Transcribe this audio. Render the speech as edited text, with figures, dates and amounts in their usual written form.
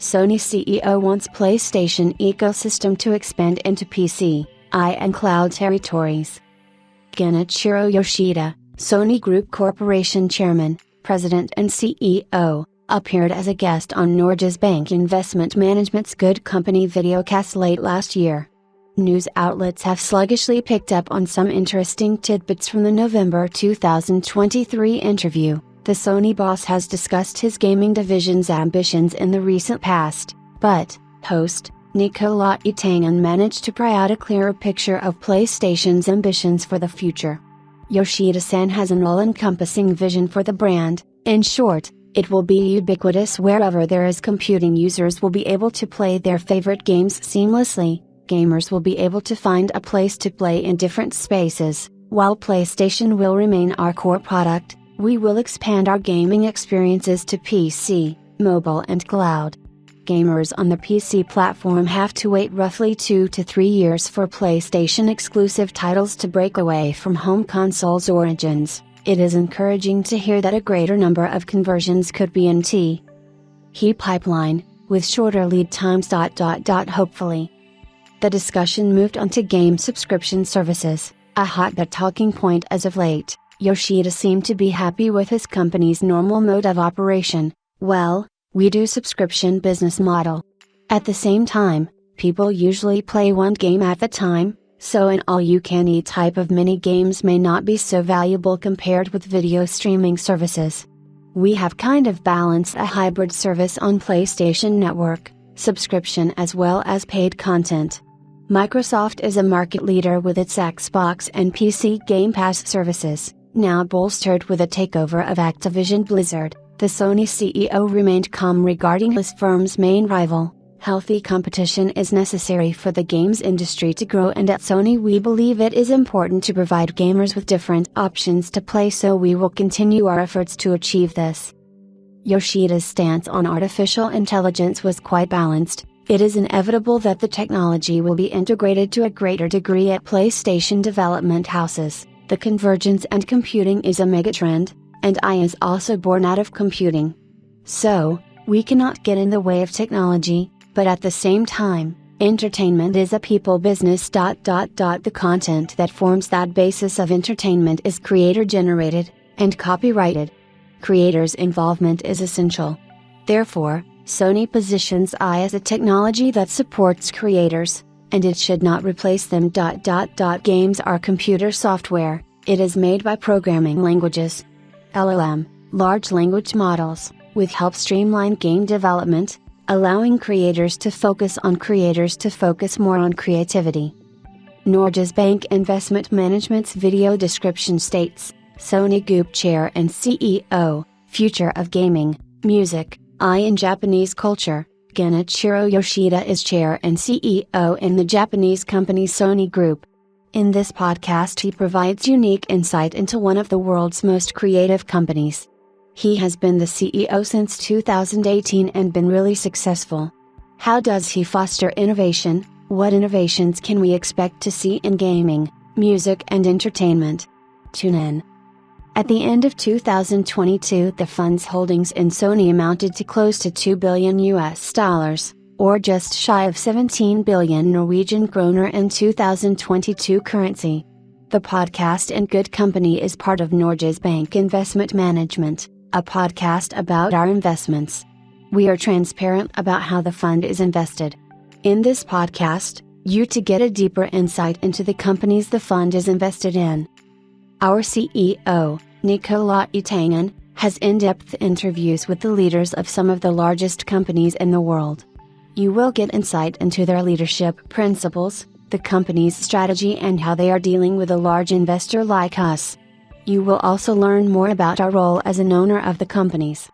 Sony CEO wants PlayStation ecosystem to expand into PC, and cloud territories. Genichiro Yoshida, Sony Group Corporation Chairman, President and CEO, appeared as a guest on Norges Bank Investment Management's Good Company videocast late last year. News outlets have sluggishly picked up on some interesting tidbits from the November 2023 interview. The Sony boss has discussed his gaming division's ambitions in the recent past, but host Nicola Itangan managed to pry out a clearer picture of PlayStation's ambitions for the future. Yoshida-san has an all-encompassing vision for the brand. In short, it will be ubiquitous wherever there is computing. Users will be able to play their favorite games seamlessly. Gamers will be able to find a place to play in different spaces. While PlayStation will remain our core product, we will expand our gaming experiences to PC, mobile and cloud. Gamers on the PC platform have to wait roughly 2 to 3 years for PlayStation exclusive titles to break away from home consoles' origins. It is encouraging to hear that a greater number of conversions could be in the pipeline, with shorter lead times. Hopefully. The discussion moved on to game subscription services, a hot talking point as of late. Yoshida seemed to be happy with his company's normal mode of operation. Well, we do subscription business model. At the same time, people usually play one game at a time, so an all-you-can-eat type of mini-games may not be so valuable compared with video streaming services. We have kind of balanced a hybrid service on PlayStation Network, subscription as well as paid content. Microsoft is a market leader with its Xbox and PC Game Pass services, now bolstered with a takeover of Activision Blizzard. The Sony CEO remained calm regarding his firm's main rival. Healthy competition is necessary for the games industry to grow, and at Sony we believe it is important to provide gamers with different options to play, so we will continue our efforts to achieve this. Yoshida's stance on artificial intelligence was quite balanced. It is inevitable that the technology will be integrated to a greater degree at PlayStation development houses. The convergence and computing is a megatrend, and AI is also born out of computing. So, we cannot get in the way of technology, but at the same time, entertainment is a people business. The content that forms that basis of entertainment is creator generated, and copyrighted. Creators' involvement is essential. Therefore, Sony positions AI as a technology that supports creators, and it should not replace them. Games are computer software. It is made by programming languages. LLM, large language models, with help streamline game development, allowing creators to focus more on creativity. Norges Bank Investment Management's video description states, Sony Group Chair and CEO, Future of Gaming, Music, AI in Japanese Culture. Genichiro Yoshida is Chair and CEO in the Japanese company Sony Group. In this podcast he provides unique insight into one of the world's most creative companies. He has been the CEO since 2018 and been really successful. How does he foster innovation? What innovations can we expect to see in gaming, music and entertainment? Tune in. At the end of 2022, the fund's holdings in Sony amounted to close to $2 billion, or just shy of 17 billion Norwegian kroner in 2022 currency. The podcast and Good Company is part of Norges Bank Investment Management, a podcast about our investments. We are transparent about how the fund is invested. In this podcast, you to get a deeper insight into the companies the fund is invested in. Our CEO, Nicola Itangan, has in-depth interviews with the leaders of some of the largest companies in the world. You will get insight into their leadership principles, the company's strategy and how they are dealing with a large investor like us. You will also learn more about our role as an owner of the companies.